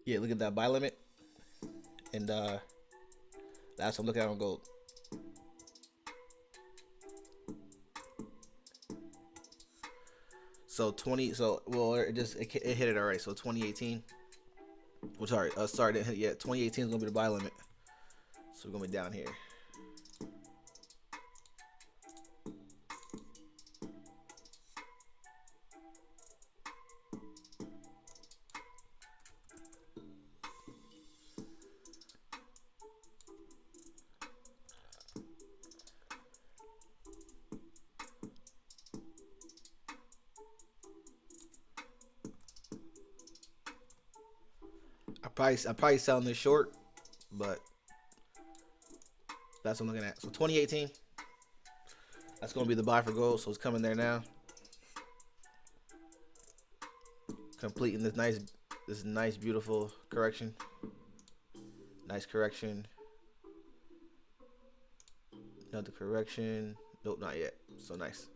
Yeah, look at that buy limit, and that's what I'm looking at on gold. So 20. So well, it hit it already. So 2018. Well, sorry, didn't hit it yet. 2018 is gonna be the buy limit. So we're gonna be down here. I'm probably selling this short, but that's what I'm looking at. So 2018, that's gonna be the buy for gold. So it's coming there now, completing this nice beautiful correction. Nice correction. Another correction. Nope, not yet. So nice.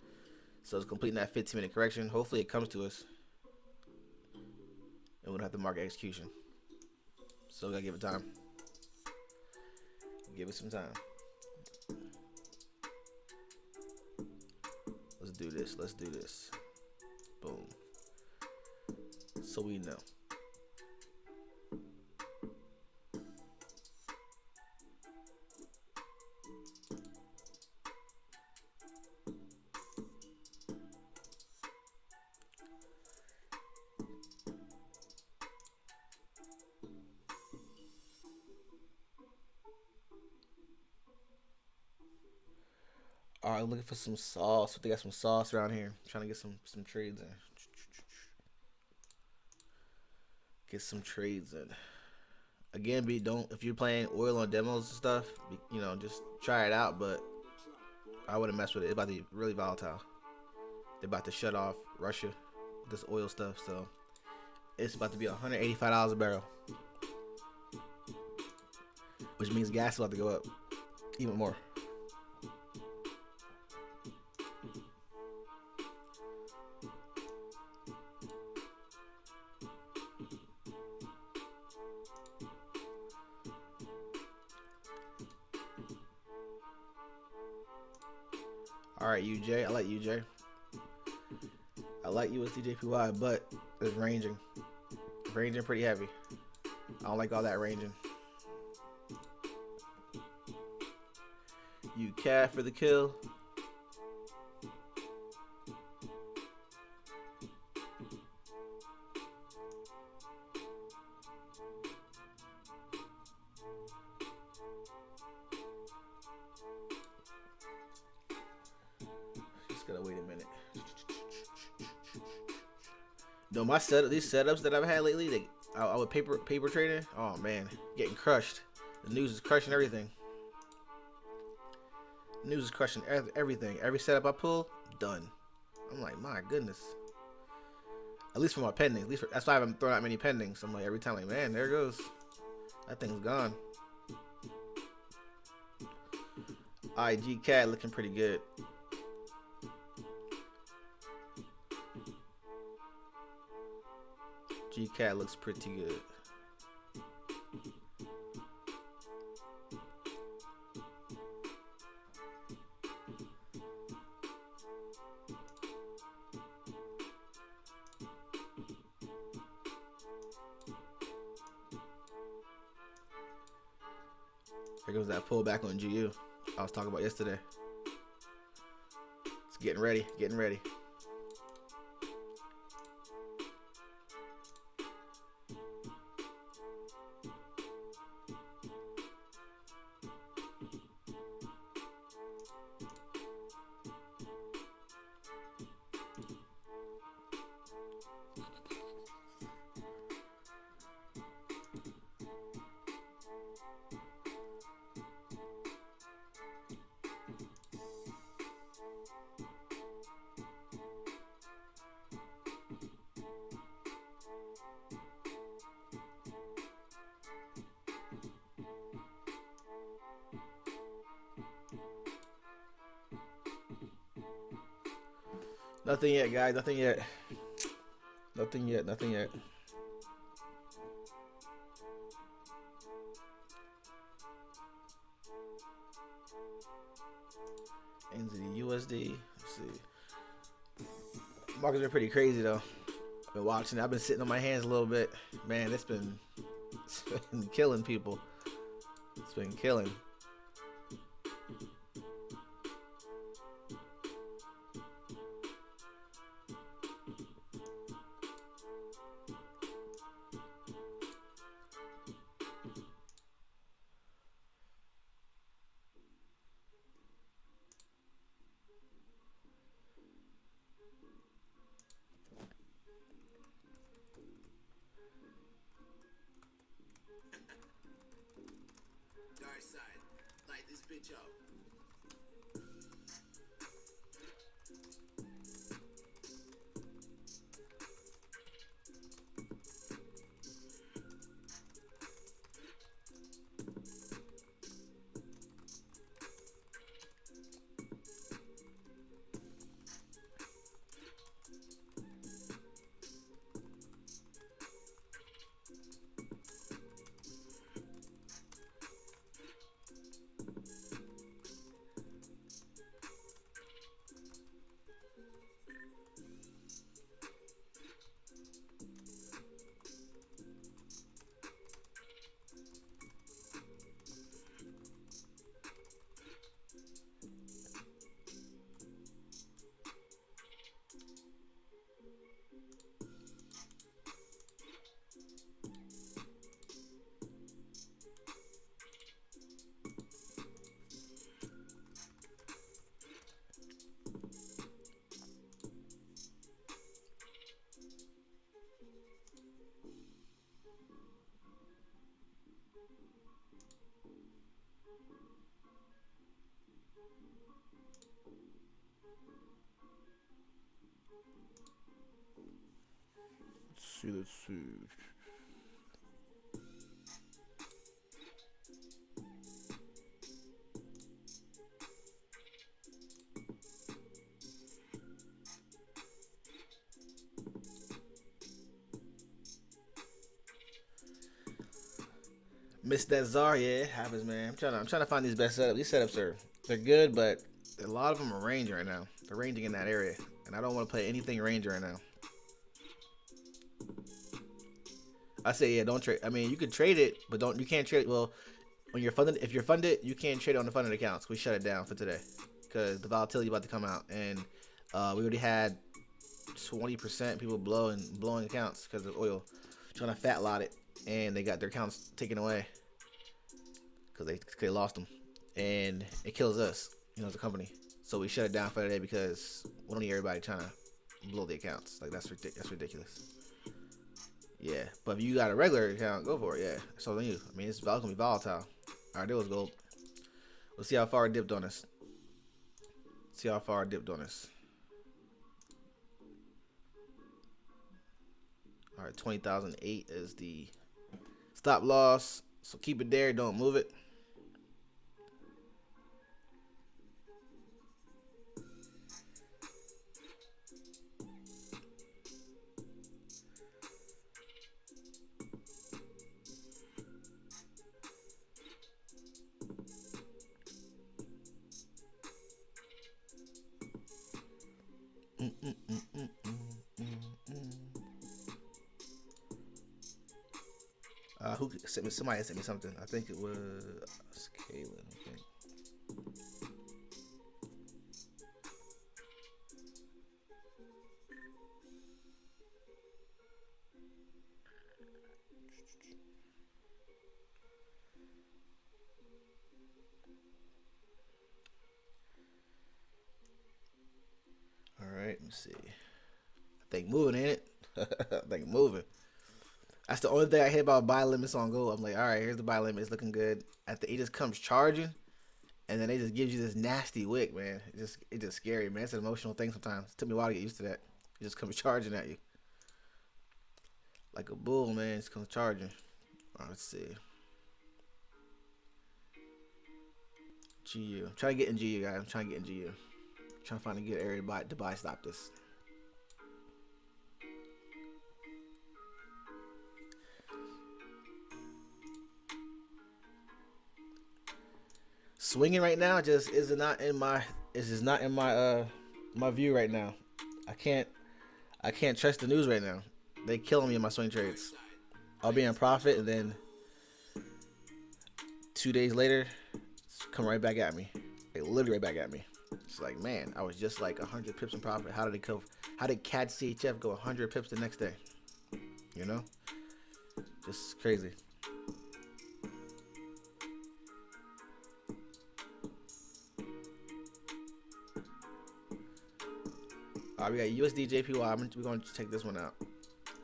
So it's completing that 15-minute correction. Hopefully it comes to us, and we don't have to mark execution. So we gotta give it time. Give it some time. Let's do this. Let's do this. Boom. So we know. All right, looking for some sauce. They got some sauce around here. Trying to get some trades in. Get some trades in. Again, be don't if you're playing oil on demos and stuff, just try it out. But I wouldn't mess with it. It's about to be really volatile. They're about to shut off Russia with this oil stuff, so it's about to be $185 a barrel, which means gas is about to go up even more. All right, UJ. I like UJ. I like USDJPY, but it's ranging. Ranging pretty heavy. I don't like all that ranging. You cat for the kill. Just gotta wait a minute. No, these setups that I've had lately, I would paper trading. Oh man, getting crushed. The news is crushing everything. The news is crushing everything. Every setup I pull, done. I'm like, my goodness. At least for my pendings. That's why I haven't thrown out many pendings. I'm like, every time, like, man, there it goes. That thing's gone. IG Cat looking pretty good. G-Cat looks pretty good. Here goes that pullback on GU I was talking about yesterday. It's getting ready, getting ready. Nothing yet, guys. Nothing yet. Nothing yet. Nothing yet. USD. Let's see. Markets are pretty crazy though. I've been watching. I've been sitting on my hands a little bit. Man, it's been killing people. It's been killing. Let's see. Missed that Zar, yeah, it happens, man. I'm trying to find these best setups. These setups they're good, but a lot of them are range right now. They're ranging in that area, and I don't want to play anything range right now. I say, yeah, don't trade. I mean, you could trade it, but don't. You can't trade. Well, when you're funded, if you're funded, you can't trade on the funded accounts. We shut it down for today because the volatility about to come out, and we already had 20% people blowing accounts because of oil, trying to fat lot it, and they got their accounts taken away because they lost them, and it kills us, as a company. So we shut it down for today because we don't need everybody trying to blow the accounts. Like that's ridiculous. Yeah, but if you got a regular account, go for it. Yeah, so then you. I mean, it's gonna be volatile. All right, there was gold. We'll see how far it dipped on us. See how far it dipped on us. All right, 20,008 is the stop loss. So keep it there. Don't move it. Who sent me? Somebody sent me something. I think it was Kaylin. I think. All right, let me see. I think moving, ain't it? I think moving. That's the only thing I hate about buy limits on gold. I'm like, all right, here's the buy limit. It's looking good. It just comes charging, and then it just gives you this nasty wick, man. It's just scary, man. It's an emotional thing sometimes. It took me a while to get used to that. It just comes charging at you like a bull, man. It just comes charging. All right, let's see. GU. I'm trying to get in GU, guys. I'm trying to get in GU. I'm trying to find a good area to buy. Stop this. Swinging right now just is not in my This is not in my view right now. I can't trust the news right now. They killing me in my swing trades. I'll be in profit, and then 2 days later, it's come right back at me. Like literally right back at me. It's like, man, I was just like 100 pips in profit. How did it go? How did CAD CHF go 100 pips the next day? You know, just crazy. All right, we got USD JPY. We're going to check this one out.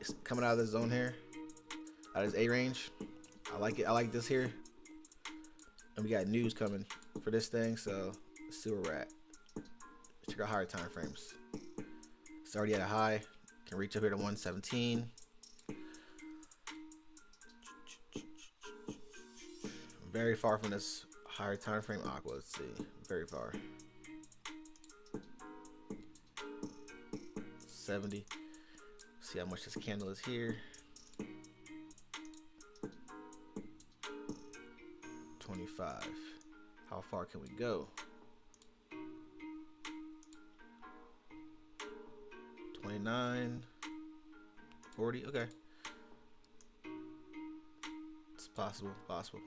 It's coming out of the zone here, out of this A range. I like it. I like this here. And we got news coming for this thing, so let's see where we're at. Let's check our higher time frames. It's already at a high. Can reach up here to 117. Very far from this higher time frame aqua. Let's see. Very far. 70. See how much this candle is here. 25. How far can we go? 29. 40. Okay. It's possible. Possible.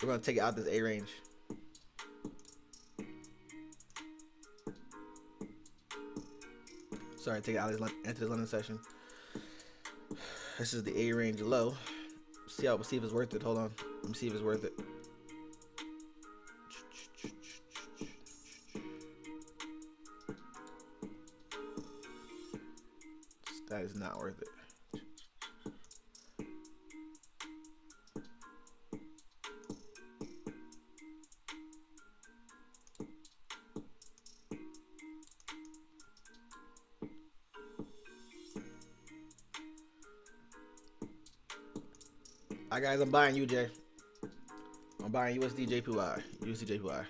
We're gonna take it out this A range. Sorry, take it out of this, enter this London session. This is the A range low. See if it's worth it. Hold on. Let me see if it's worth it. That is not worth it. Alright guys, I'm buying UJ. I'm buying USD JPY. USD JPY.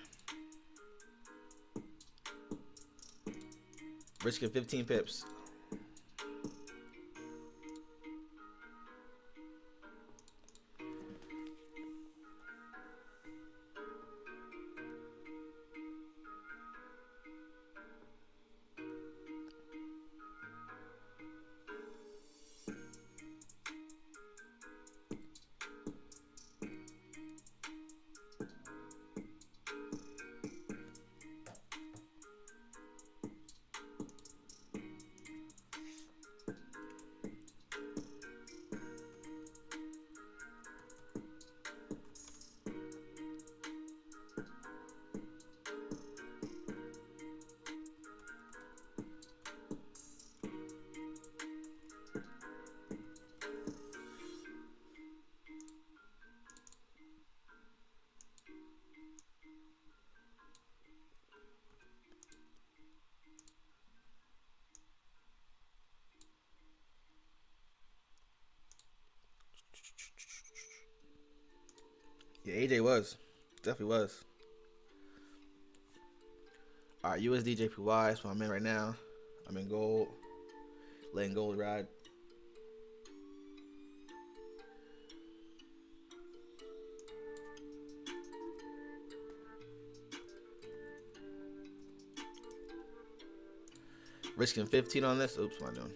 Risking 15 pips. Yeah, AJ was. Definitely was. Alright, USD JPY. That's what I'm in right now. I'm in gold. Letting gold ride. Risking 15 on this. Oops, what am I doing?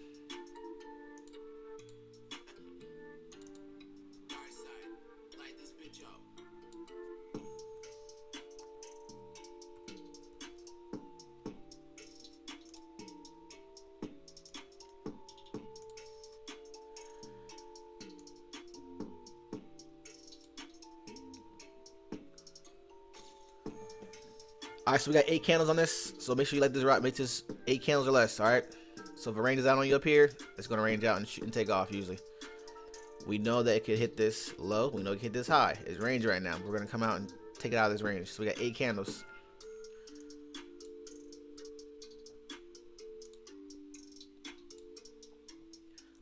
Alright, so we got 8 candles on this. So make sure you like this rock. Make this 8 candles or less. Alright. So if it ranges out on you up here, it's gonna range out and shoot and take off usually. We know that it could hit this low. We know it could hit this high. It's range right now. We're gonna come out and take it out of this range. So we got 8 candles.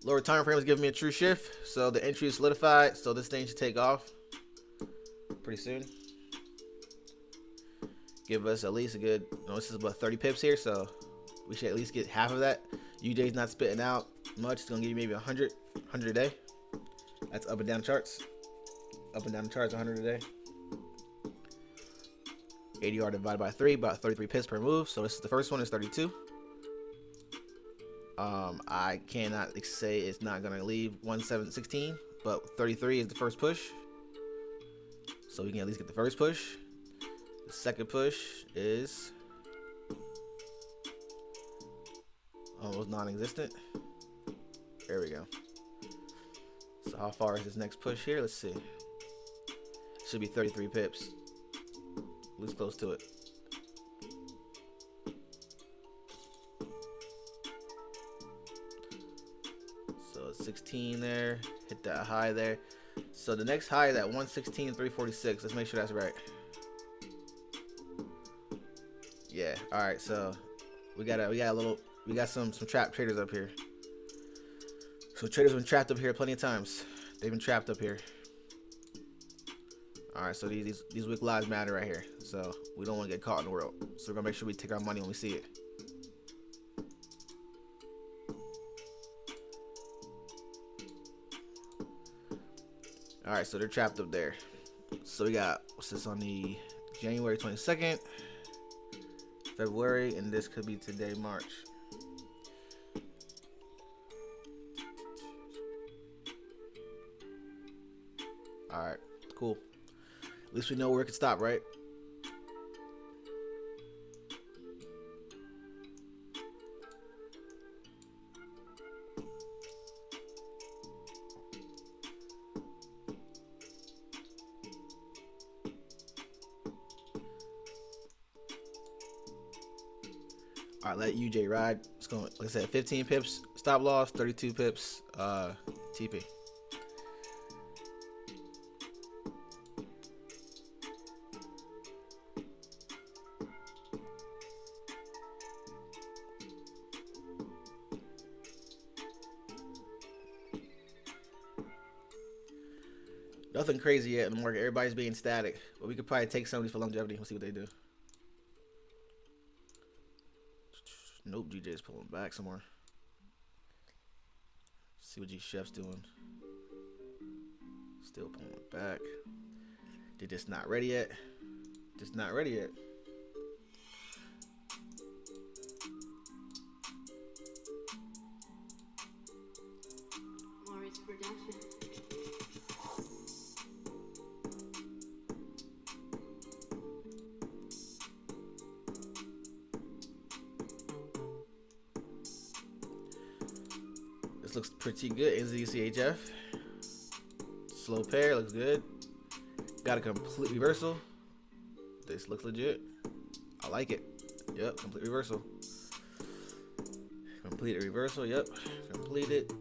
Lower time frame is giving me a true shift. So the entry is solidified. So this thing should take off pretty soon. Give us at least a good, this is about 30 pips here, so we should at least get half of that. UJ's not spitting out much. It's gonna give you maybe 100 100 a day. That's up and down charts. Up and down the charts, 100 a day. ADR divided by 3, about 33 pips per move. So this is the first one, is 32. I cannot say it's not going to leave 1716, but 33 is the first push. So we can at least get the first push. The second push is almost non-existent. There we go. So how far is this next push here? Let's see. Should be 33 pips. At least close to it. So 16 there. Hit that high there. So the next high is at 116.346. Let's make sure that's right. Yeah. All right. So we got some trapped traders up here. So traders have been trapped up here plenty of times. They've been trapped up here. All right. So these weak lives matter right here. So we don't want to get caught in the world. So we're gonna make sure we take our money when we see it. All right, so they're trapped up there. So we got, what's this, on the January 22nd, February, and this could be today, March. All right, cool. At least we know where it can stop, right? All right, let UJ ride. It's going, like I said, 15 pips stop loss, 32 pips TP. Nothing crazy yet in the market. Everybody's being static, but we could probably take some of these for longevity. We'll see what they do. Nope, GJ's pulling back somewhere. See what G Chef's doing. Still pulling back. They're just not ready yet. Just not ready yet. This looks pretty good. NZDCHF. Slow pair, looks good. Got a complete reversal. This looks legit. I like it. Yep, complete reversal. Complete reversal, yep. Completed.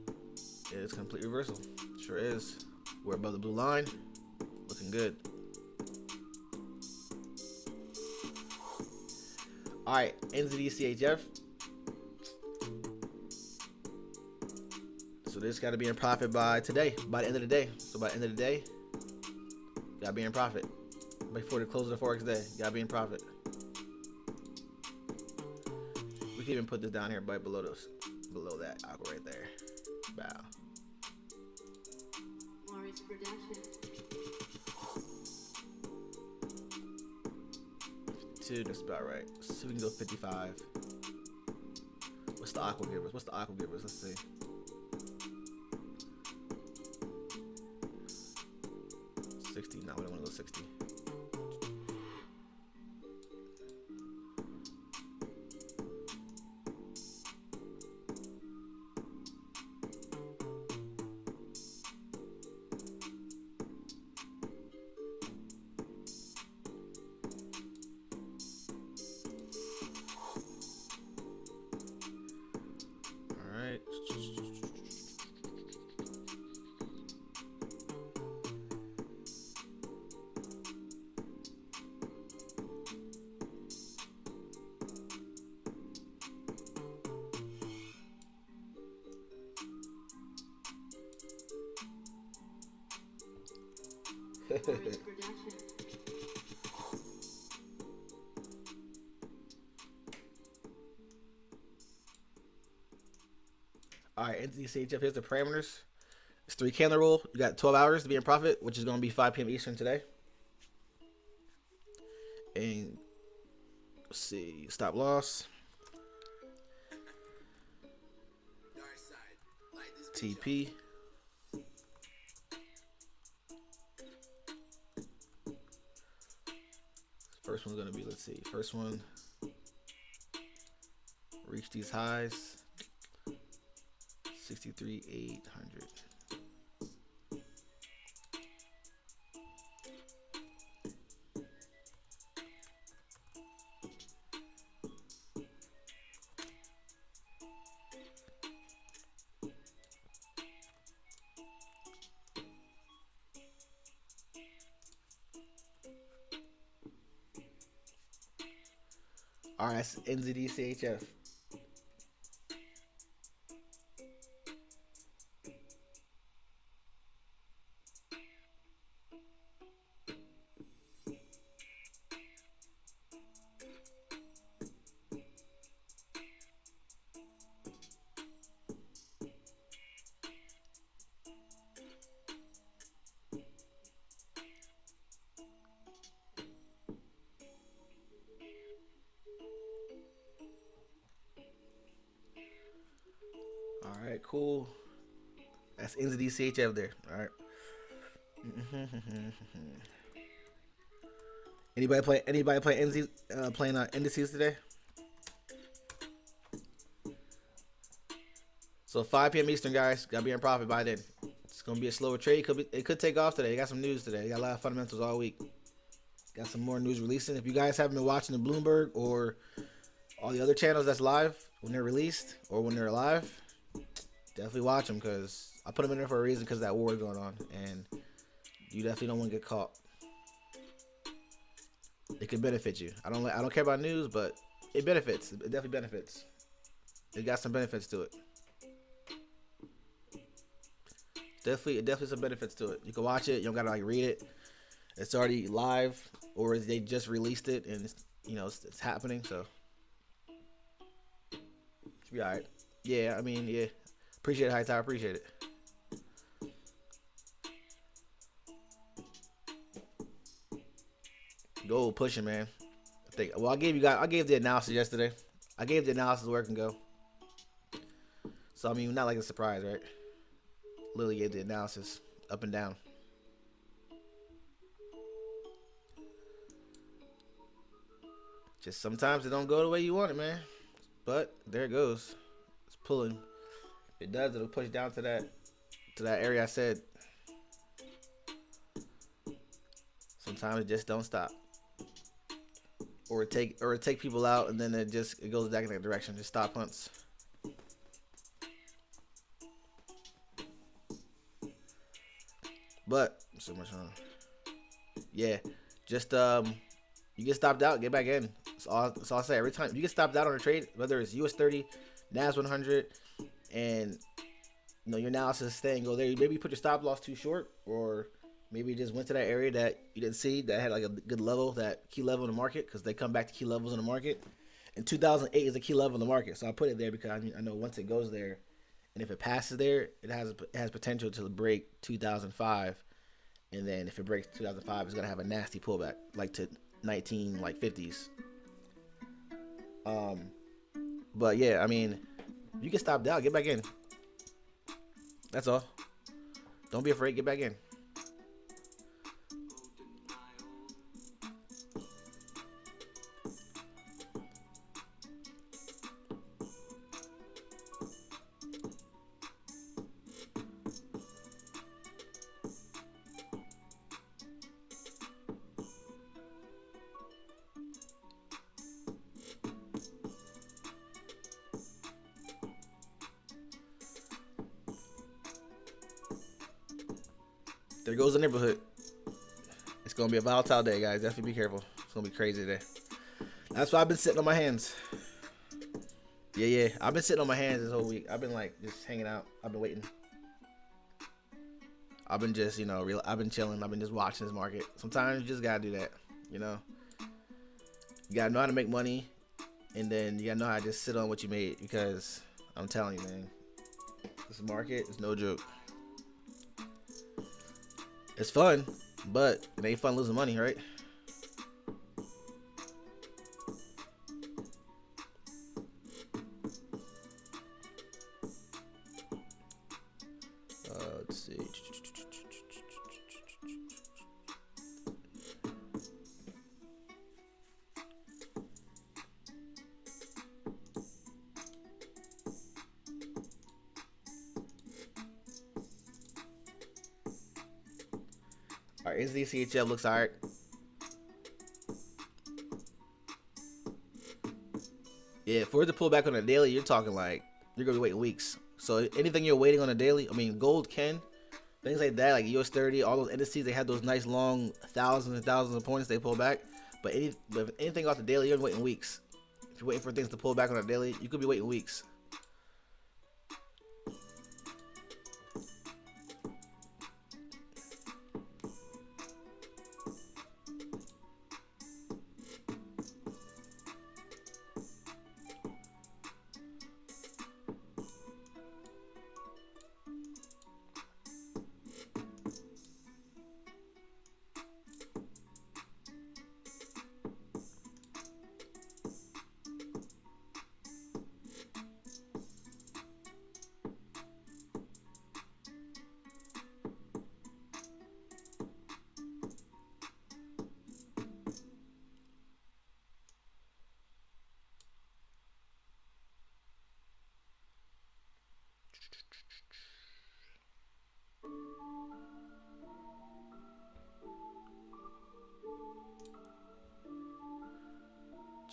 It's complete reversal. Sure is. We're above the blue line. Looking good. Alright, NZDCHF. So this got to be in profit by today, by the end of the day. So by the end of the day, got to be in profit. Before the close of the Forex day, got to be in profit. We can even put this down here right below this, below that aqua right there. Bow. Two, that's about right. So we can go 55. What's the aqua give us? What's the aqua give us? Let's see. 60. No, we don't want to go 60. All right, NZDCHF, here's the parameters. three candle rule. You got 12 hours to be in profit, which is going to be 5 p.m. Eastern today. And let's see, stop loss. TP. First one's going to be, let's see, first one, reach these highs, 63,800. All right, that's NZDCHF. All right, cool. That's NZDCHF there. All right. Anybody play NZ playing indices today? So 5 p.m. Eastern, guys. Gotta be in profit by then. It's gonna be a slower trade. It could take off today. You got some news today. You got a lot of fundamentals all week. Got some more news releasing. If you guys haven't been watching the Bloomberg or all the other channels that's live when they're released or when they're live, definitely watch them, because I put them in there for a reason, because that war is going on, and you definitely don't want to get caught. It can benefit you. I don't care about news, but it benefits. It definitely benefits. It got some benefits to it. Definitely some benefits to it. You can watch it. You don't gotta like read it. It's already live, or they just released it, and it's happening. So should be all right. Yeah, I mean, yeah. Appreciate it, Hightower. Appreciate it. Go pushing, man. I gave the analysis yesterday. I gave the analysis where it can go. So I mean, not like a surprise, right? Literally gave the analysis up and down. Just sometimes it don't go the way you want it, man. But there it goes. It's pulling. If it does, it'll push down to that area I said. Sometimes it just don't stop. Or it take people out, and then it goes back in that direction. Just stop hunts. But so much on. Yeah, just you get stopped out, get back in. That's all I say. Every time you get stopped out on a trade, whether it's US 30, NAS 100, and your analysis is staying, go there. You maybe put your stop loss too short, or maybe you just went to that area that you didn't see that had like a good level, that key level in the market, because they come back to key levels in the market. And 2008 is a key level in the market, so I put it there because I know once it goes there, and if it passes there, it has potential to break 2005, and then if it breaks 2005, it's gonna have a nasty pullback, like to 1950s. But yeah, I mean, you get stopped out, get back in. That's all. Don't be afraid, get back in. There goes the neighborhood. It's gonna be a volatile day, guys. Definitely be careful. It's gonna be crazy today. That's why I've been sitting on my hands. Yeah. I've been sitting on my hands this whole week. I've been like just hanging out. I've been waiting. I've been just, I've been chilling. I've been just watching this market. Sometimes you just gotta do that. You gotta know how to make money, and then you gotta know how to just sit on what you made, because I'm telling you, man, this market is no joke. It's fun, but it ain't fun losing money, right? Let's see. All right, SDCHF looks alright. Yeah, for it to pull back on a daily, you're talking like you're gonna be waiting weeks. So anything you're waiting on a daily, I mean, gold can, things like that, like US 30, all those indices, they have those nice long thousands and thousands of points they pull back. But anything off the daily, you're waiting weeks. If you're waiting for things to pull back on a daily, you could be waiting weeks.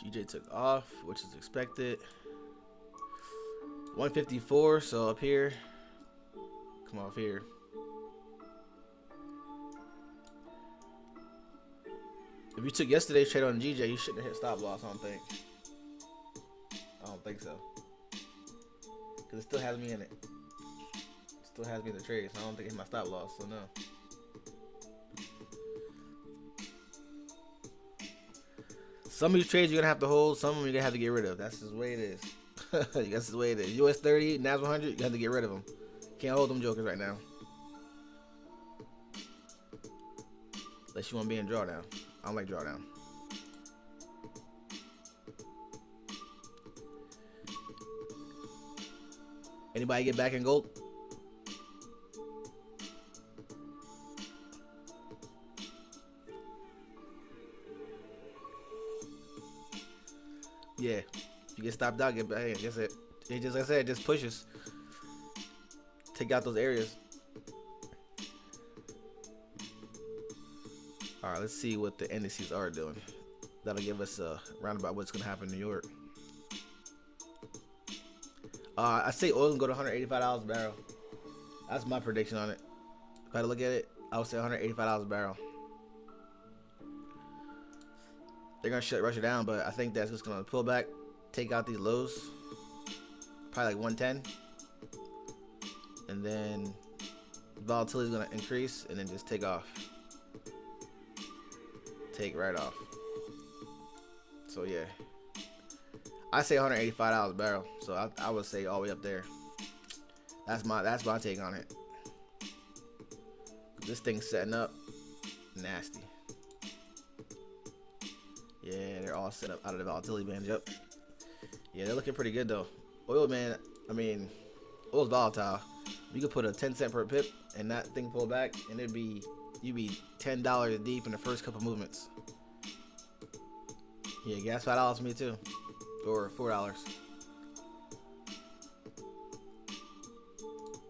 GJ took off, which is expected. 154, so up here. Come off here. If you took yesterday's trade on GJ, you shouldn't have hit stop loss, I don't think. I don't think so. Because it still has me in it. It still has me in the trade, so I don't think it hit my stop loss, so no. Some of these trades you're going to have to hold, some of them you're going to have to get rid of. That's just the way it is. That's the way it is. US 30, NAS 100, you have to get rid of them. Can't hold them jokers right now. Unless you want to be in drawdown. I don't like drawdown. Anybody get back in gold? Yeah. You get stopped out, get back in. That's it. It just, like I said, just pushes. Take out those areas. All right, let's see what the indices are doing. That'll give us a roundabout what's going to happen in New York. I say oil can go to $185 a barrel. That's my prediction on it. If I had to look at it, I would say $185 a barrel. They're going to rush it down, but I think that's just going to pull back, take out these lows. Probably like 110. And then volatility is going to increase and then just take off. Take right off. So yeah, I say $185 a barrel. So I would say all the way up there. That's my take on it. This thing's setting up nasty. Yeah, they're all set up out of the volatility band. Yep. Yeah, they're looking pretty good though. Oil, man. I mean, oil's volatile. You could put a 10 cent per pip and that thing pull back, and you'd be $10 deep in the first couple movements. Yeah, gas $5 for me too, or $4.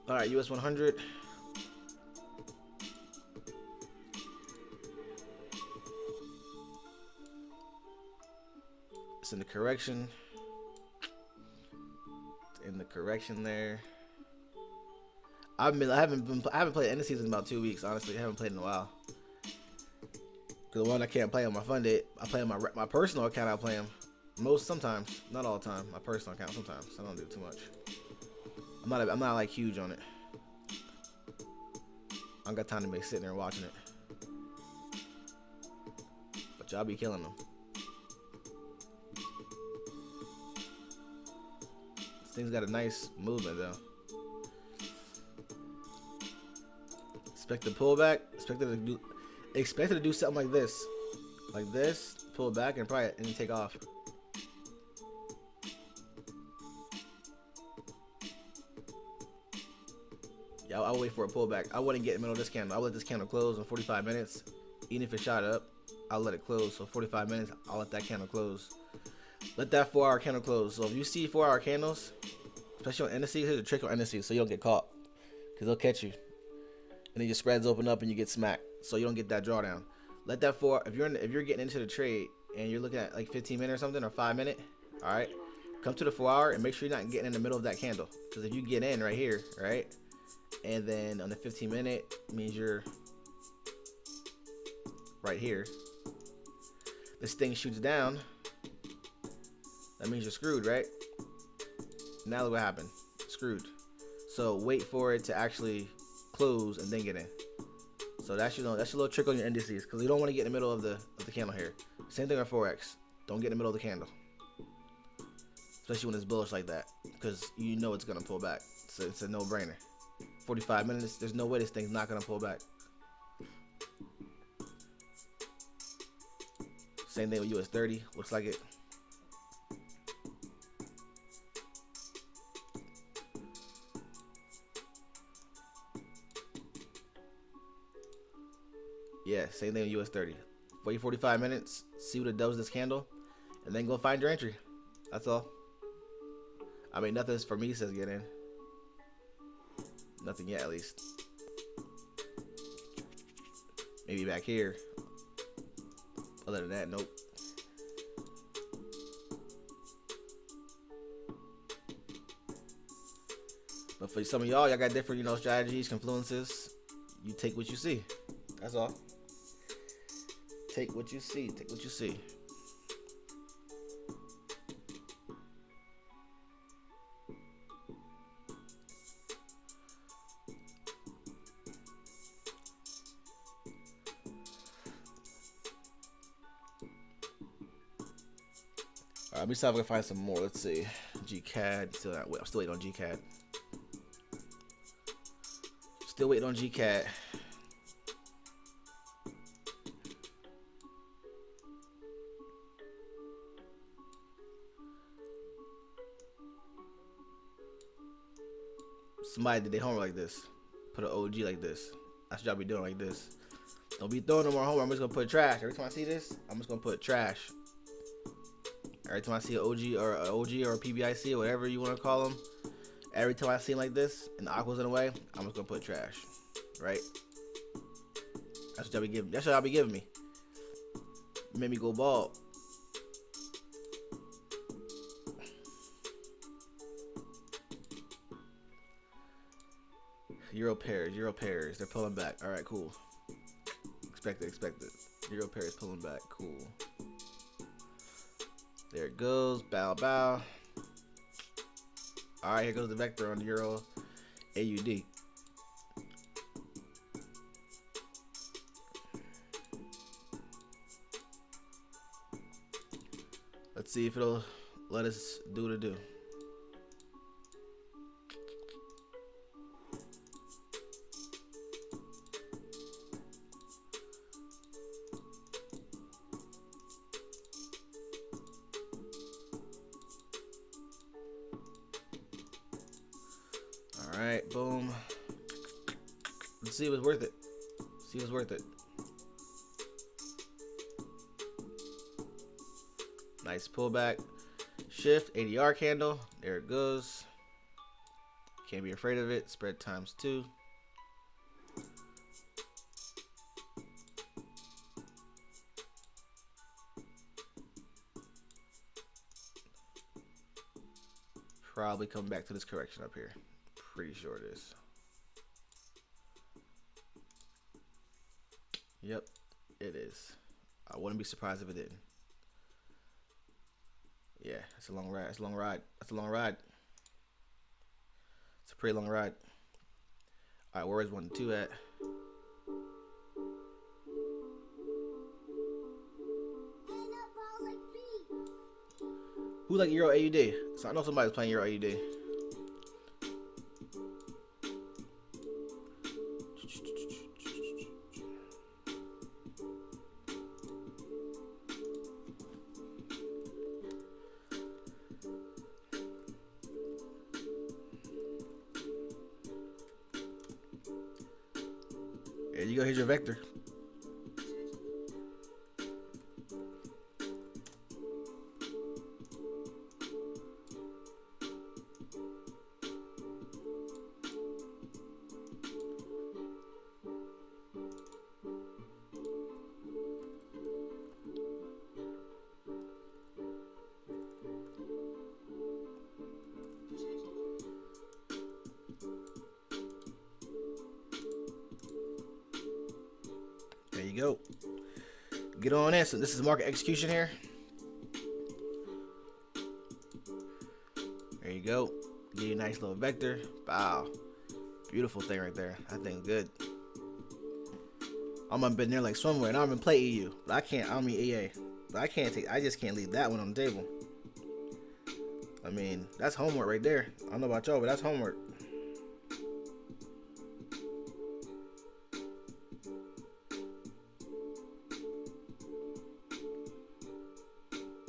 All right, US 100. It's in the correction. It's in the correction there. I haven't played any season in about 2 weeks. Honestly, I haven't played in a while. Cause the one I can't play on my funded, I play on my personal account. I play them sometimes, not all the time. My personal account sometimes. I don't do too much. I'm not like huge on it. I don't got time to be sitting there watching it. But y'all be killing them. This thing's got a nice movement though. Expect the pullback. expect it to do something like this, pull back and probably and take off. Yeah, I'll wait for a pullback. I wouldn't get in the middle of this candle. I'll let this candle close in 45 minutes. Even if it shot up, I'll let it close. So 45 minutes, I'll let that candle close. Let that 4-hour candle close. So if you see 4-hour candles, especially on indices, here's a trick on indices so you don't get caught. Because they'll catch you. And then your spreads open up and you get smacked. So you don't get that drawdown. Let that if you're getting into the trade and you're looking at like 15 minute or something or 5 minute, all right, come to the 4-hour and make sure you're not getting in the middle of that candle. Because if you get in right here, right, and then on the 15 minute means you're right here, this thing shoots down, that means you're screwed, right? Now look what happened. Screwed. So wait for it to actually close and then get in. So that's your little trick on your indices, because you don't want to get in the middle of the candle here. Same thing on Forex. Don't get in the middle of the candle, especially when it's bullish like that, because you know it's gonna pull back. So it's a no-brainer. 45 minutes, there's no way this thing's not gonna pull back. Same thing with US 30. Looks like it. Yeah, same thing with US 30. Wait 45 minutes, see what it does this candle, and then go find your entry. That's all. I mean, nothing's for me says get in. Nothing yet, at least. Maybe back here. Other than that, nope. But for some of y'all got different, strategies, confluences. You take what you see. That's all. Take what you see. Take what you see. Let me see if I can find some more. Let's see. GCAD. I'm still waiting on GCAD. Still waiting on GCAD. Somebody did their homework like this. Put an OG like this. That's what y'all be doing like this. Don't be throwing no more homework. I'm just gonna put trash. Every time I see this, I'm just gonna put trash. Every time I see an OG or a PBIC or whatever you want to call them, every time I see them like this and the aqua's in the way, I'm just gonna put trash, right? That's what y'all be giving. That's what y'all be giving me. Made me go bald. Euro pairs. They're pulling back. All right, cool. Expect it. Euro pairs pulling back. Cool. There it goes. Bow. All right, here goes the vector on the Euro AUD. Let's see if it'll let us do what it do. Alright, boom. Let's see if it's worth it. Nice pullback. Shift, ADR candle. There it goes. Can't be afraid of it. Spread times 2. Probably coming back to this correction up here. Pretty sure it is. Yep, it is. I wouldn't be surprised if it didn't. Yeah, it's a long ride. It's a long ride. It's a pretty long ride. All right, where is 1 and 2 at? Who like Euro AUD? So I know somebody's playing Euro AUD. you go. Here's your vector. There you go. Get on this. So this is market execution here. There you go. Give you a nice little vector. Wow. Beautiful thing right there. That thing's good. I'm gonna been there like somewhere, and I'm gonna play EU, but I can't. I mean EA, but I can't take. I just can't leave that one on the table. I mean, that's homework right there. I don't know about y'all, but that's homework.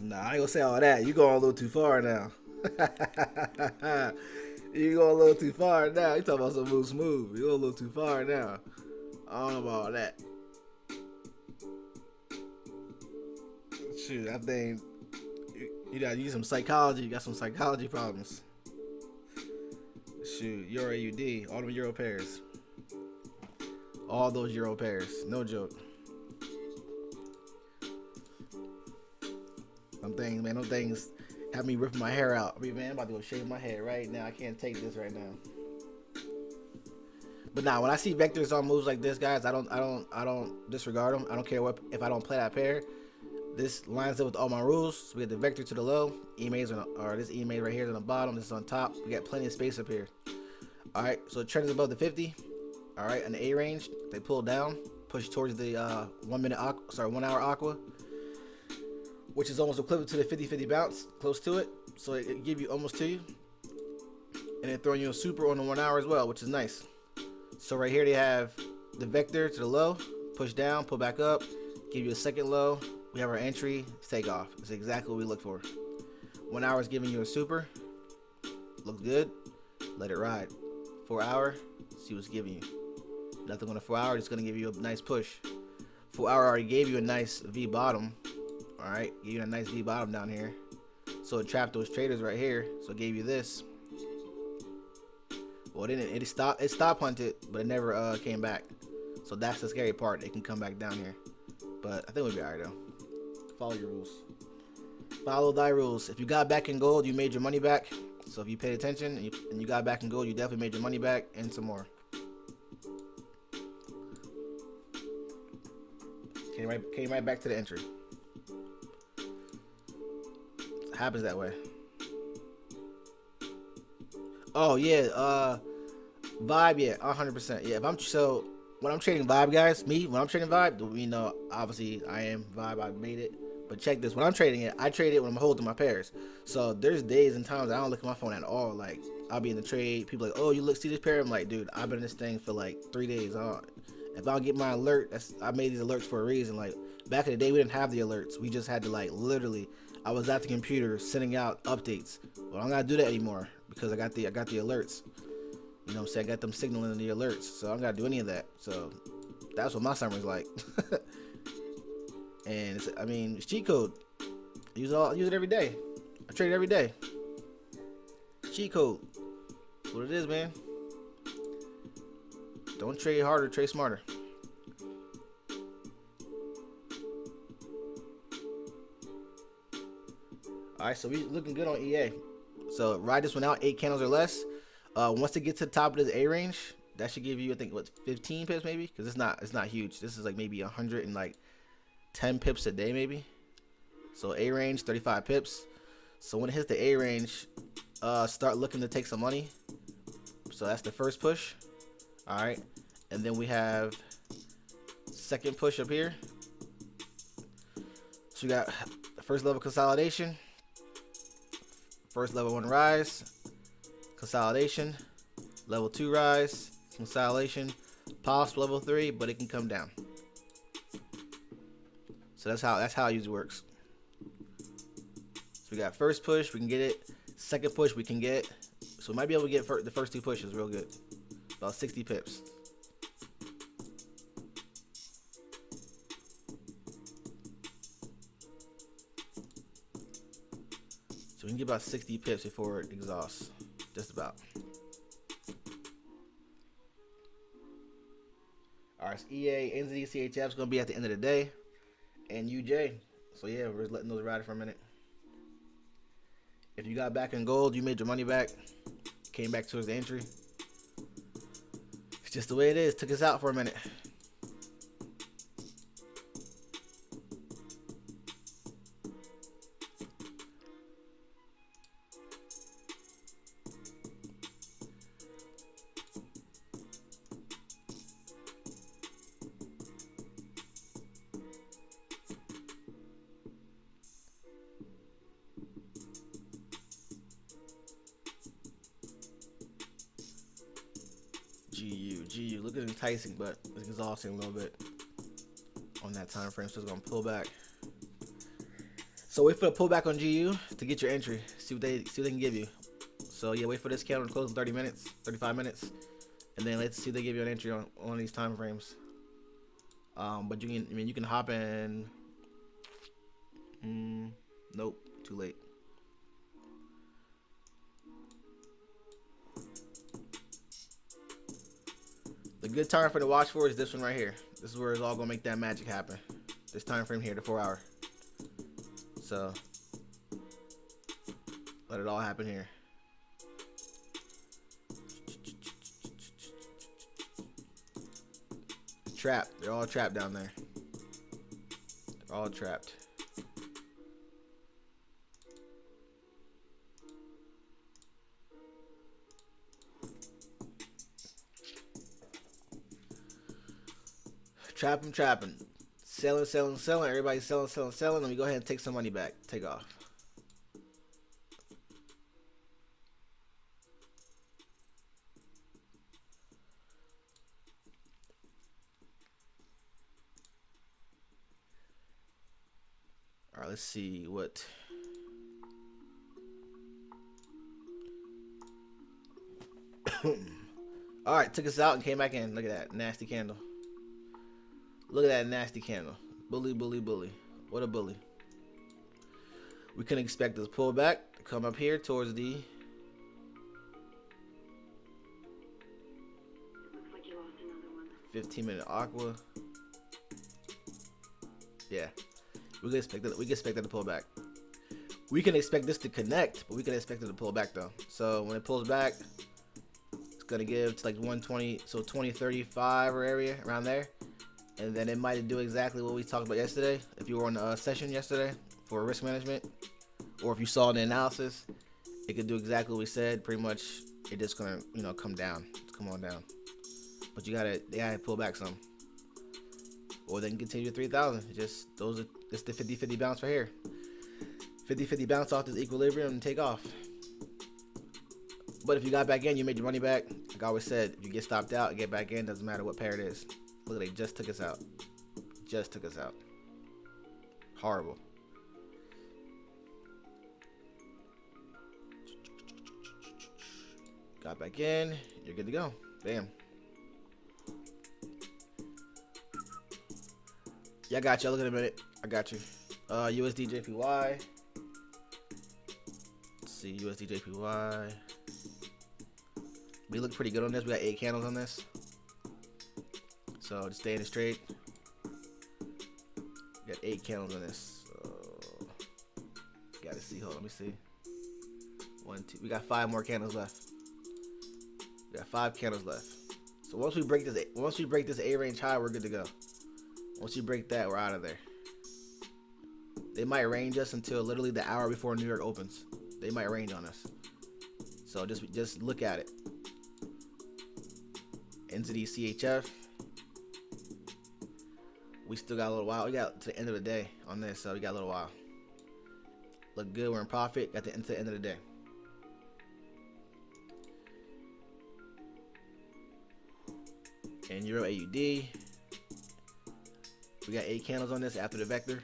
Nah, I ain't gonna say all that. You going a little too far now. You going a little too far now. You talking about some move smooth. You going a little too far now. I don't know about all that. Shoot, I think you gotta use some psychology. You got some psychology problems. Shoot, Euro AUD, all them Euro pairs. All those Euro pairs. No joke. Them things, man, them things have me ripping my hair out. I mean, man, I'm about to go shave my head right now. I can't take this right now. But now, when I see vectors on moves like this, guys, I don't disregard them. I don't care what if I don't play that pair. This lines up with all my rules. So we got the vector to the low, EMAs or this EMA right here is on the bottom. This is on top. We got plenty of space up here. All right, so trend is above the 50. All right, and the A range, they pull down, push towards the 1 hour aqua, which is almost equivalent to the 50-50 bounce, close to it. So it give you almost to you, and then throwing you a super on the 1 hour as well, which is nice. So right here they have the vector to the low, push down, pull back up, give you a second low. We have our entry, take off. It's exactly what we look for. 1 hour is giving you a super. Looks good. Let it ride. 4 hour, see what's giving you. Nothing on the 4 hour, it's gonna give you a nice push. 4 hour already gave you a nice V bottom. All right, gave you a nice V bottom down here. So it trapped those traders right here. So it gave you this. Well, it stopped hunted, but it never came back. So that's the scary part. It can come back down here. But I think we'll be alright though. Follow your rules. Follow thy rules. If you got back in gold, you made your money back. So if you paid attention and you got back in gold, you definitely made your money back and some more. Came right back to the entry. It happens that way. Oh yeah, Vibe, yeah, 100%. Yeah, when I'm trading Vibe, guys, when I'm trading Vibe, you know, obviously I am Vibe, I made it. But check this, when I'm trading it, I trade it when I'm holding my pairs. So there's days and times I don't look at my phone at all. Like, I'll be in the trade, people like, oh, see this pair? I'm like, dude, I've been in this thing for like 3 days. If I don't get my alert, I made these alerts for a reason. Like, back in the day, we didn't have the alerts. We just had to, like, literally, I was at the computer sending out updates. Well, I'm not gonna do that anymore because I got the alerts. You know what I'm saying? I got them signaling the alerts, so I don't gotta do any of that. So that's what my summer's like. And it's cheat code. I use it every day. I trade every day. Cheat code. That's what it is, man. Don't trade harder, trade smarter. Alright, so we looking good on EA. So ride this one out, 8 candles or less. Once it gets to the top of this A range, that should give you, I think, what, 15 pips maybe? Because it's not huge. This is like maybe 110 pips a day maybe. So A range, 35 pips. So when it hits the A range, start looking to take some money. So that's the first push. All right, and then we have second push up here. So we got the first level consolidation, first level 1 rise, consolidation, level 2 rise, consolidation, possible level 3, but it can come down. So that's how it usually works. So we got first push, we can get it. Second push, we can get. So we might be able to get the first 2 pushes real good. About 60 pips. So we can get about 60 pips before it exhausts. Just about. Our IAMDSharp is going to be at the end of the day. And UJ. So yeah, we're just letting those ride for a minute. If you got back in gold, you made your money back. Came back towards the entry. It's just the way it is. Took us out for a minute. GU looking enticing, but it's exhausting a little bit on that time frame, so it's gonna pull back. So wait for the pullback on GU to get your entry. See what they can give you. So yeah, wait for this candle to close in 30 minutes, 35 minutes, and then let's see if they give you an entry on these time frames. But you can hop in. Nope, too late. The good time for to watch for is this one right here. This is where it's all gonna make that magic happen. This time frame here, the 4 hour. So let it all happen here. Trapped. They're all trapped down there. They're all trapped. Trapping. Selling. Everybody's selling. Let me go ahead and take some money back. Take off. All right, let's see what. All right, took us out and came back in. Look at that nasty candle. Look at that nasty candle. Bully. What a bully. We couldn't expect this pullback to come up here towards the 15-minute aqua. Yeah. We can expect that to pull back. We can expect this to connect, but we can expect it to pull back though. So when it pulls back, it's gonna give to like 120, so 2035 or area around there. And then it might do exactly what we talked about yesterday. If you were on the session yesterday for risk management, or if you saw the analysis, it could do exactly what we said. Pretty much, it's just gonna, come down, come on down. But they gotta pull back some, or they can continue to 3,000. It's the 50-50 bounce right here. 50-50 bounce off this equilibrium and take off. But if you got back in, you made your money back. Like I always said, if you get stopped out, get back in. Doesn't matter what pair it is. Look, they just took us out. Horrible. Got back in. You're good to go. Bam. Yeah, I got you. Look in a minute. I got you. USD JPY. Let's see. USD JPY. We look pretty good on this. We got 8 candles on this. So just staying straight. We got 8 candles on this. So gotta see. Hold on, let me see. 1, 2. We got 5 more candles left. We got 5 candles left. So once we break this A range high, we're good to go. Once you break that, we're out of there. They might range us until literally the hour before New York opens. They might range on us. So just look at it. Entity CHF. We still got a little while. We got to the end of the day on this, so we got a little while. Look good. We're in profit. Got to the end of the day. And Euro AUD. We got 8 candles on this after the vector.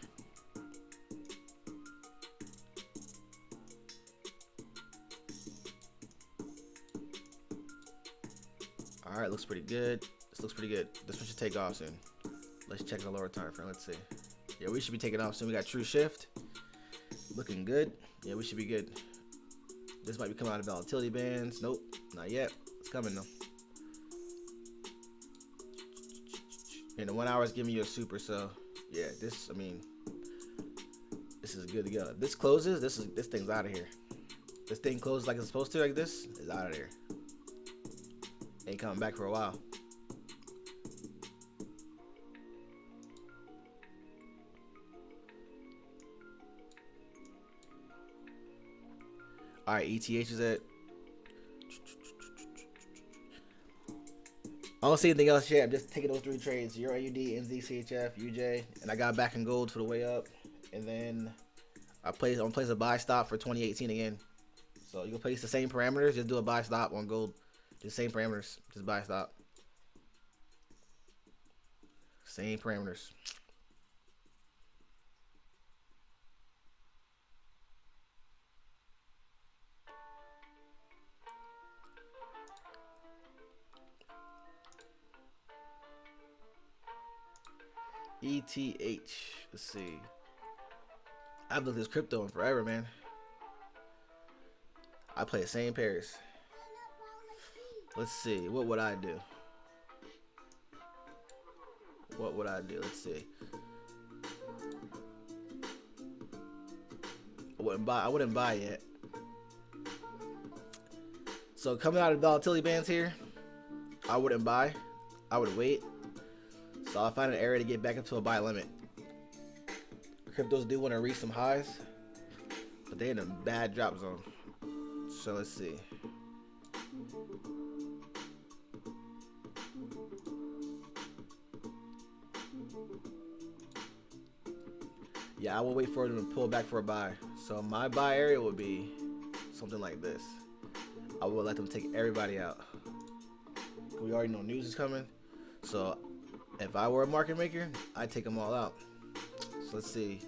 All right, looks pretty good. This looks pretty good. This one should take off soon. Let's check the lower time frame. Let's see. Yeah, we should be taking off soon. We got true shift. Looking good. Yeah, we should be good. This might be coming out of volatility bands. Nope, not yet. It's coming though. And the 1 hour is giving you a super, so yeah, this, I mean, this is good to go. If this closes, this thing's out of here. This thing closes like it's supposed to, like this, is out of there. Ain't coming back for a while. All right, ETH is at. I don't see anything else yet. I'm just taking those 3 trades: Euro AUD, NZ, CHF, UJ, and I got back in gold for the way up. And then I'm gonna place a buy stop for 2018 again. So you can place the same parameters, just do a buy stop on gold. Just same parameters, just buy stop. Same parameters. ETH. Let's see. I've looked at this crypto in forever, man. I play the same pairs. Let's see. What would I do? What would I do? Let's see. I wouldn't buy yet. So coming out of volatility bands here, I wouldn't buy. I would wait. So I'll find an area to get back into a buy limit. Cryptos do want to reach some highs, but they're in a bad drop zone. So let's see. Yeah, I will wait for them to pull back for a buy. So my buy area would be something like this. I will let them take everybody out. We already know news is coming. So if I were a market maker, I'd take them all out. So let's see.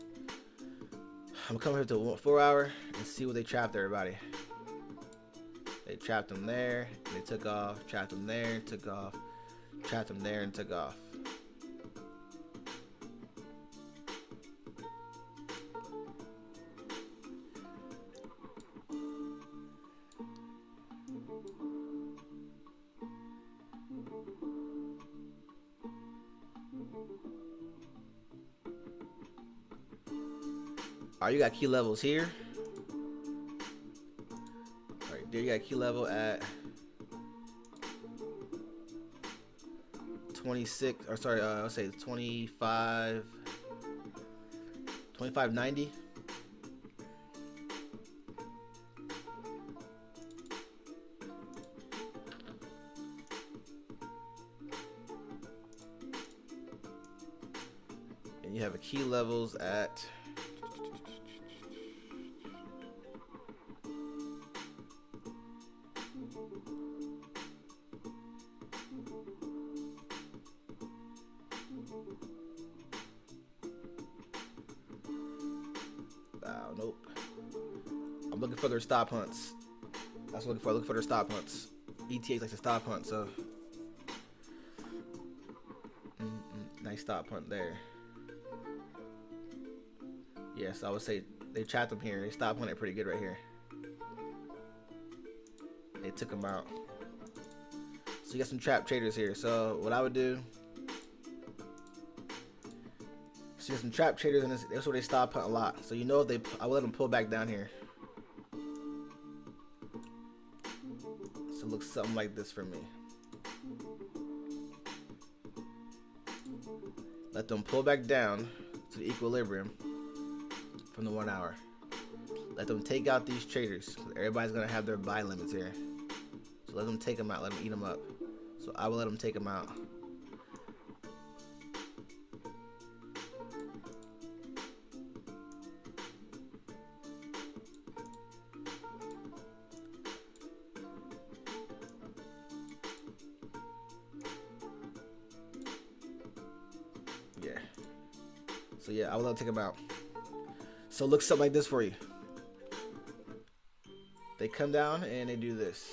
I'm coming here to 4 hour and see where they trapped everybody. They trapped them there, and they took off. Trapped them there, took off. Trapped them there and took off. Alright, you got key levels here. Alright, there you got key level at 26, or sorry, I'll say 2590. And you have a key levels at nope. I'm looking for their stop hunts. That's what I'm looking for. Looking for their stop hunts. ETH likes to stop hunt, so nice stop hunt there. Yes, I would say they trapped them here. They stop hunting pretty good right here. They took them out. So you got some trap traders here. So what I would do, so you got some trap traders, and that's where they stop hunt a lot. So you know if I would let them pull back down here. So it looks something like this for me. Let them pull back down to the equilibrium from the 1 hour. Let them take out these traders. Everybody's gonna have their buy limits here. So let them take them out. Let them eat them up. So I will let them take them out. Yeah. So yeah, I will let them take them out. So it looks something like this for you. They come down and they do this.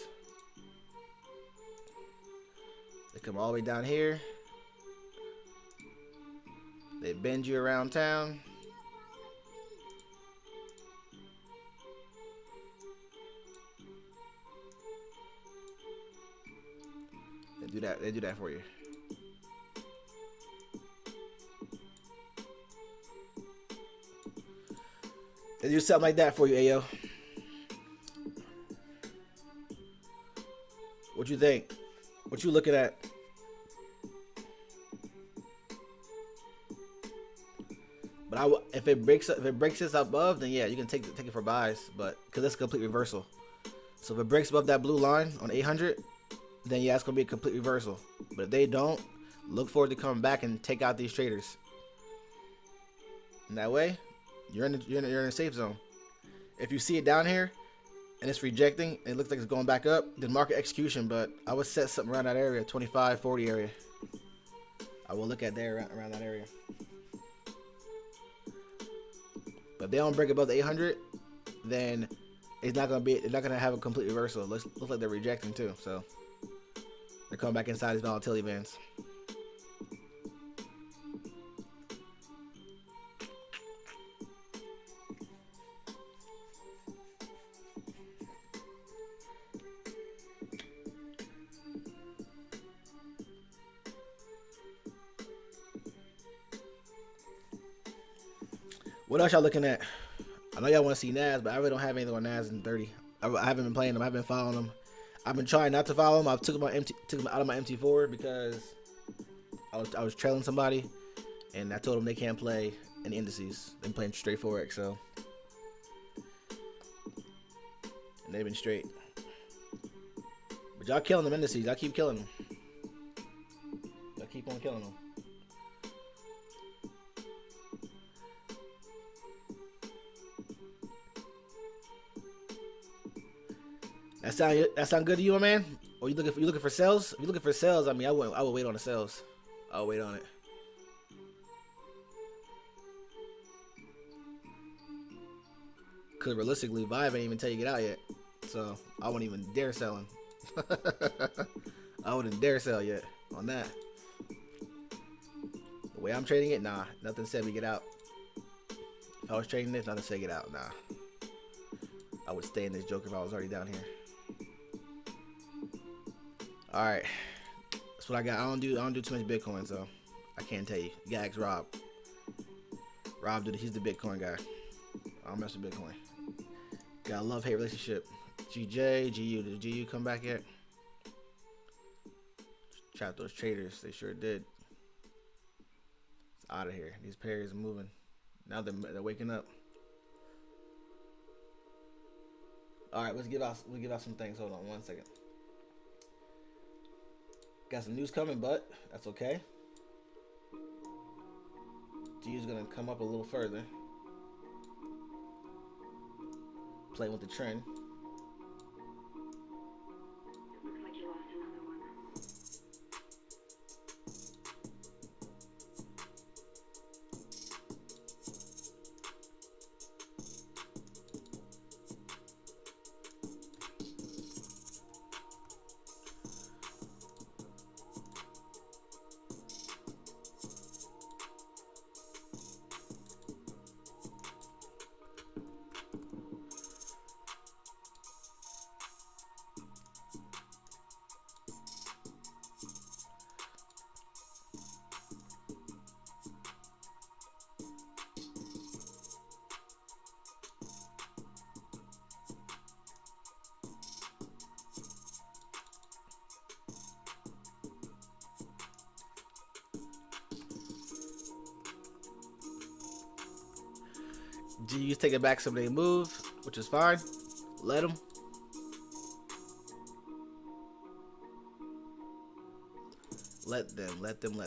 They come all the way down here. They bend you around town. do that. They do that for you. They do something like that for you, Ayo. What you think? What you looking at? But if it breaks this above, then yeah, you can take it for buys. But because that's a complete reversal. So if it breaks above that blue line on 800, then yeah, it's gonna be a complete reversal. But if they don't, look forward to coming back and take out these traders. And that way, you're in a safe zone. If you see it down here and it's rejecting, and it looks like it's going back up, then market execution. But I would set something around that area, 25, 40 area. I will look at there around that area. But if they don't break above the 800, then it's not gonna have a complete reversal. It looks like they're rejecting too. So they're coming back inside these volatility bands. What else y'all looking at? I know y'all want to see Nas, but I really don't have anything on Nas in 30. I haven't been playing them. I haven't been following them. I've been trying not to follow them. I took them out of my MT4 because I was trailing somebody, and I told them they can't play any indices. They're playing straight Forex, so and they've been straight. But y'all killing them indices. I keep killing them. I keep on killing them. That sound good to you, my man? Or you looking for sales? If you're looking for sales, I mean, I would wait on the sales. I'll wait on it. Cause realistically, Vibe ain't even tell you to get out yet, so I wouldn't even dare sell him. I wouldn't dare sell yet on that. The way I'm trading it, nah, nothing said we get out. If I was trading this, nothing said get out, nah. I would stay in this joker if I was already down here. All right, that's what I got. I don't do too much Bitcoin, so I can't tell you. You gotta ask Rob. Rob, he's the Bitcoin guy. I don't mess with Bitcoin. Got a love-hate relationship. GJ, GU, did GU come back yet? Trap those traders. They sure did. It's out of here. These pairs are moving. Now they're waking up. All right, we'll give out some things. Hold on 1 second. Got some news coming, but that's okay. GU's gonna come up a little further. Playing with the trend. Looks like you lost another one. GU's taking back some of their move, which is fine. Let them. Let them.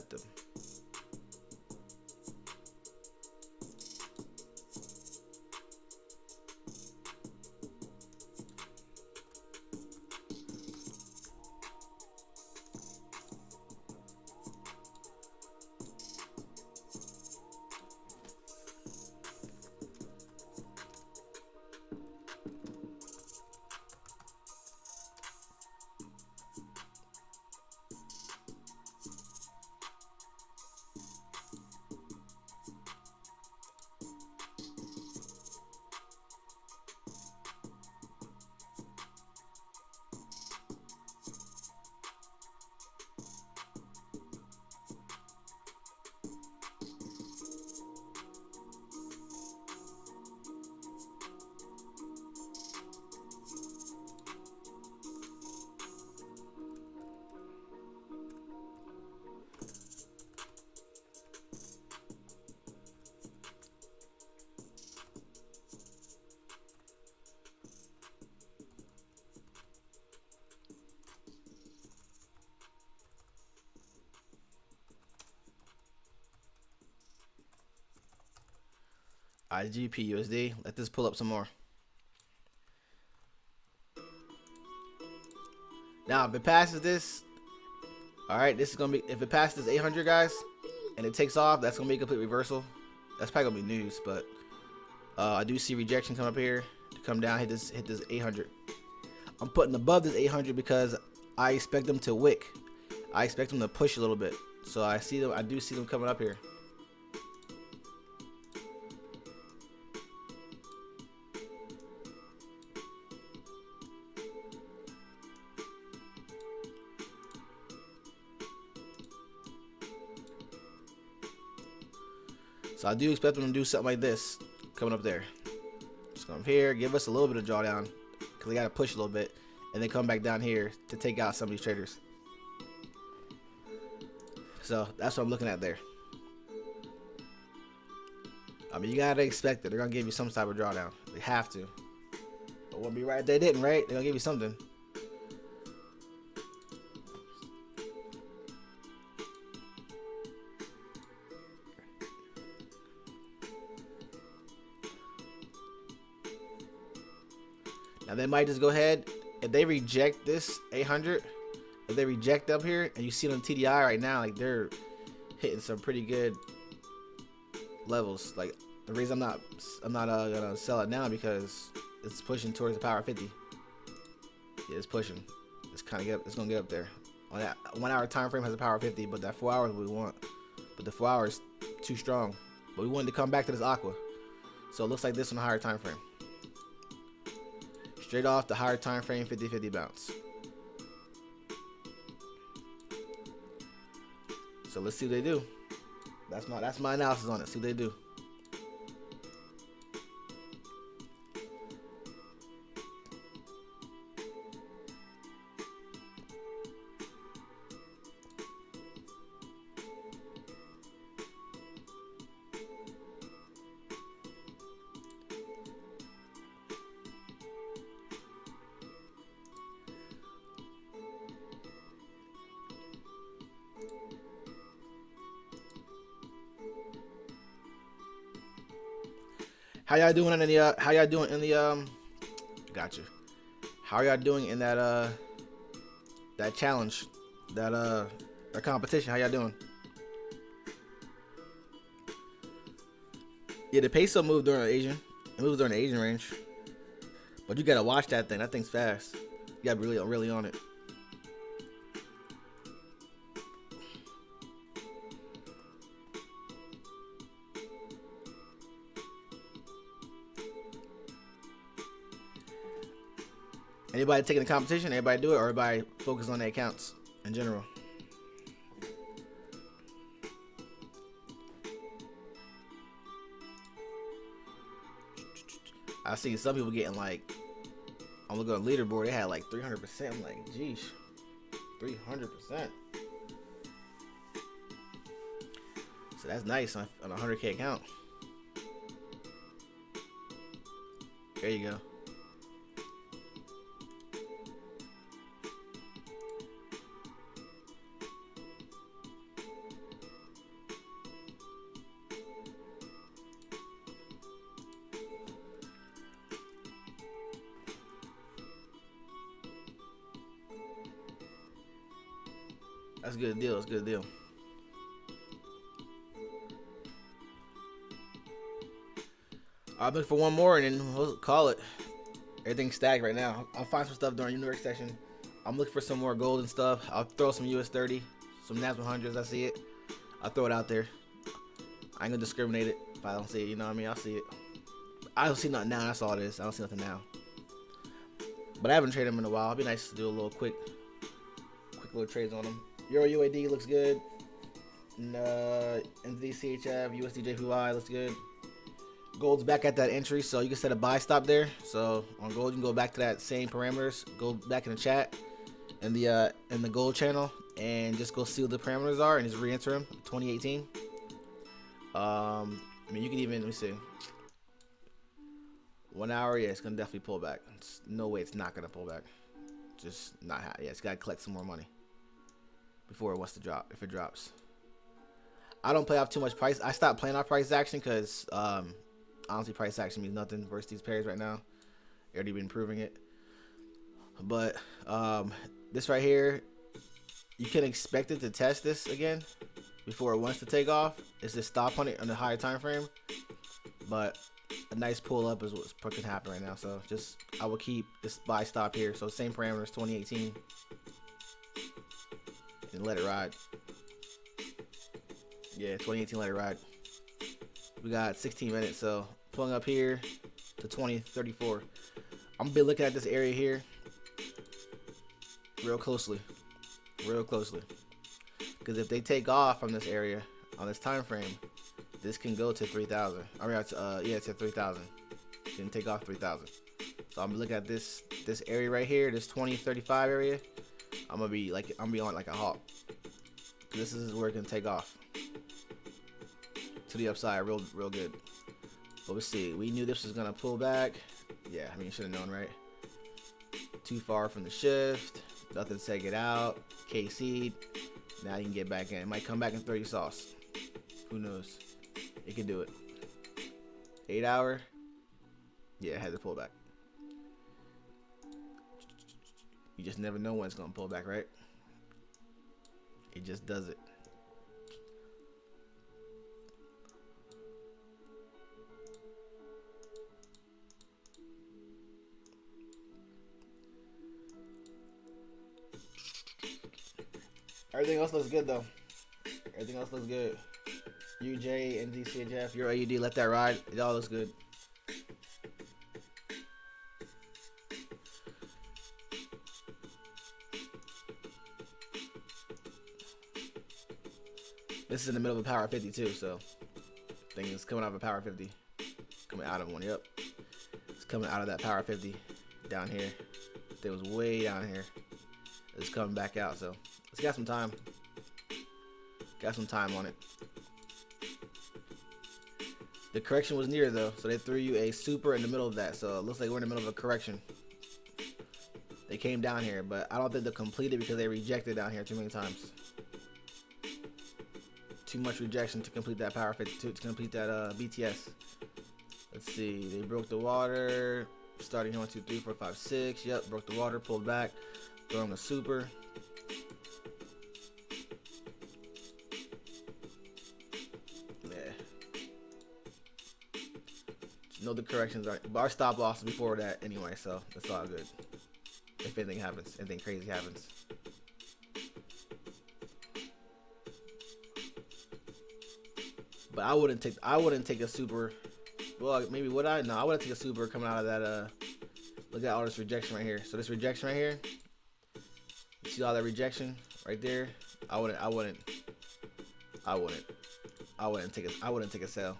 IGP Let this pull up some more. Now, if it passes this, all right, this is gonna be. If it passes this 800, guys, and it takes off, that's gonna be a complete reversal. That's probably gonna be news, but I do see rejection come up here to come down, hit this 800. I'm putting above this 800 because I expect them to wick. I expect them to push a little bit. So I see them. I do see them coming up here. So I do expect them to do something like this coming up there. Just come up here, give us a little bit of drawdown because they got to push a little bit, and then come back down here to take out some of these traders. So that's what I'm looking at there. I mean, you gotta expect it. They're gonna give you some type of drawdown. They have to. But we'll be right if they didn't, right? They're gonna give you something. Now they might just go ahead, if they reject this 800, if they reject up here, and you see them TDI right now, like they're hitting some pretty good levels. Like the reason I'm not gonna sell it now because it's pushing towards the power 50. Yeah, it's pushing. It's gonna get up there. On that 1 hour time frame has a power 50, but that 4 hours we want. But the 4 hours too strong. But we wanted to come back to this aqua, so it looks like this on a higher time frame. Straight off the higher time frame 50-50 bounce. So let's see what they do. That's my analysis on it. See what they do. How y'all doing in the gotcha. How y'all doing in that challenge, that competition? How y'all doing? Yeah, the peso moved during the Asian. It moves during the Asian range. But you gotta watch that thing. That thing's fast. You gotta be really on it. Anybody taking the competition? Everybody do it, or everybody focus on their accounts in general? I see some people getting like, I'm looking at the leaderboard, they had like 300%. I'm like, geesh, 300%. So that's nice on a 100K account. There you go. That's a good deal. That's a good deal. I'll look for one more and then we'll call it. Everything's stacked right now. I'll find some stuff during New York session. I'm looking for some more gold and stuff. I'll throw some US 30, some NAS 100s. I see it. I'll throw it out there. I ain't gonna discriminate it if I don't see it. You know what I mean? I'll see it. I don't see nothing now. That's all it is. I don't see nothing now. But I haven't traded them in a while. It'd be nice to do a little quick little trades on them. Euro UAD looks good. NZD CHF, USD JPY looks good. Gold's back at that entry, so you can set a buy stop there. So on gold, you can go back to that same parameters. Go back in the chat in the gold channel and just go see what the parameters are and just re-enter them. 2018. I mean, you can even, let me see. 1 hour, yeah, it's gonna definitely pull back. It's, no way, it's not gonna pull back. Just not. Yeah, it's gotta collect some more money before it wants to drop. If it drops, I don't play off too much price. I stopped playing off price action because Honestly, price action means nothing versus these pairs right now. Already been proving it. But this right here, you can expect it to test this again before it wants to take off. It's just stop on it on the higher time frame. But a nice pull up is what's can happen right now. So just I will keep this buy stop here. So same parameters, 2018, and let it ride. Yeah, 2018, let it ride. We got 16 minutes, so pulling up here to 2034. I'm gonna be looking at this area here real closely, because if they take off from this area on this time frame, this can go to 3,000. I mean, yeah, it's at 3,000. Can take off 3,000. So I'm looking at this area right here, this 2035 area. I'm gonna be on like a hawk. This is where it can take off to the upside, real good. But we'll see. We knew this was gonna pull back. Yeah, I mean, you should have known, right? Too far from the shift. Nothing to take it out. KC'd. Now you can get back in. It might come back in 30 sauce. Who knows? It can do it. 8 hour. Yeah, it had to pull back. You just never know when it's gonna pull back, right? It just does it. Everything else looks good though. Everything else looks good. UJ, NDCHF, your AUD, let that ride. It all looks good. This is in the middle of a power 50 too, so thing is coming out of a power 50. Coming out of one, yep. It's coming out of that power 50 down here. It was way down here. It's coming back out, so it's got some time. Got some time on it. The correction was near though, so they threw you a super in the middle of that. So it looks like we're in the middle of a correction. They came down here, but I don't think they'll complete it because they rejected down here too many times. Too much rejection to complete that power 50, to complete that BTS. Let's see, they broke the water. Starting here, 1, 2, 3, 4, 5, 6. Yep, broke the water, pulled back, throwing a super. Know the corrections are, but our stop loss before that anyway, so that's all good. If anything happens, anything crazy happens. But I wouldn't take a super. Well, maybe would I? No, I wouldn't take a super coming out of that. Look at all this rejection right here. So this rejection right here. You see all that rejection right there? I wouldn't take a sell.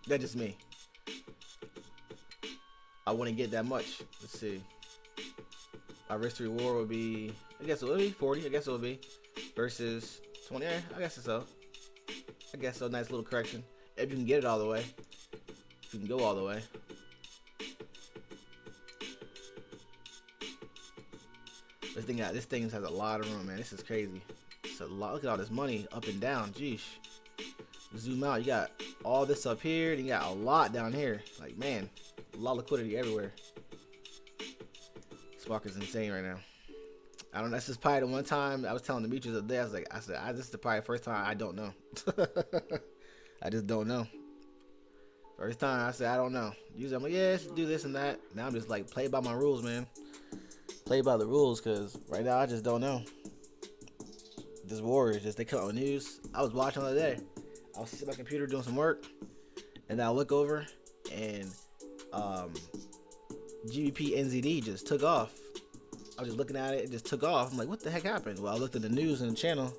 That's just me. I wouldn't get that much. Let's see. Our risk to reward would be, I guess it would be 40. I guess it would be versus 20. I guess so. I guess so. Nice little correction. If you can get it all the way. If you can go all the way. This thing has a lot of room, man. This is crazy. It's a lot. Look at all this money up and down. Jeez. Zoom out. You got all this up here. And you got a lot down here. Like, man. A lot of liquidity everywhere. This market's insane right now. I don't know. This is probably the one time I was telling Demetrius the other day. I said, this is probably the first time I don't know. I just don't know. First time I said, I don't know. Usually I'm like, yeah, let's do this and that. Now I'm just like, play by my rules, man. Play by the rules, because right now I just don't know. This war is just, they come on the news. I was watching the other day. I was sitting at my computer doing some work, and I look over, and GBP NZD just took off. I was just looking at it, it just took off. I'm like, what the heck happened? Well, I looked at the news in the channel,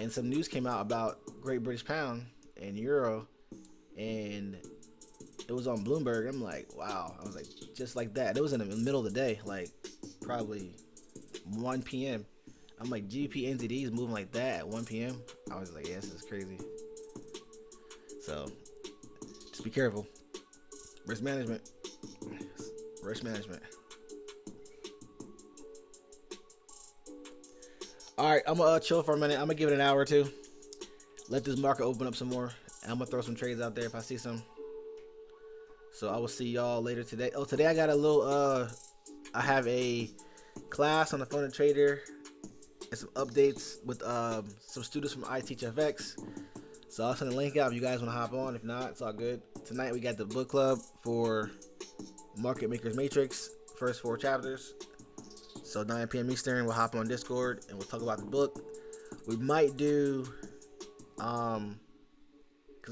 and some news came out about Great British Pound and Euro, and it was on Bloomberg. I'm like, wow. I was like, just like that. It was in the middle of the day, like probably 1 p.m. I'm like, GBP NZD is moving like that at 1 p.m. I was like, yeah, this is crazy. So just be careful. Risk management. Risk management. All right, I'm gonna chill for a minute. I'm gonna give it an hour or two. Let this market open up some more. And I'm gonna throw some trades out there if I see some. So I will see y'all later today. Oh, today I got a little I have a class on the Phone and Trader and some updates with some students from iTeachFX. So I'll send the link out if you guys want to hop on. If not, it's all good. Tonight we got the book club for Market Maker's Matrix, first 4 chapters. So 9 p.m. Eastern, we'll hop on Discord and we'll talk about the book. We might do because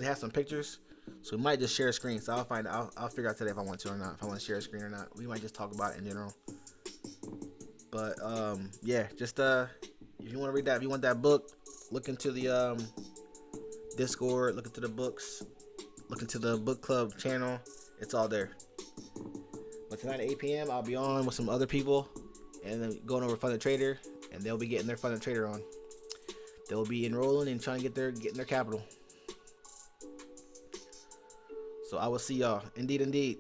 it has some pictures, so we might just share a screen. So I'll figure out today if I want to or not. If I want to share a screen or not, we might just talk about it in general. But yeah, just if you want to read that, if you want that book, look into the Discord, look into the books, look into the book club channel. It's all there. But tonight at 8 p.m. I'll be on with some other people, and then going over Fund and Trader, and they'll be getting their Fund and Trader on. They'll be enrolling and trying to getting their capital. So I will see y'all. Indeed, indeed.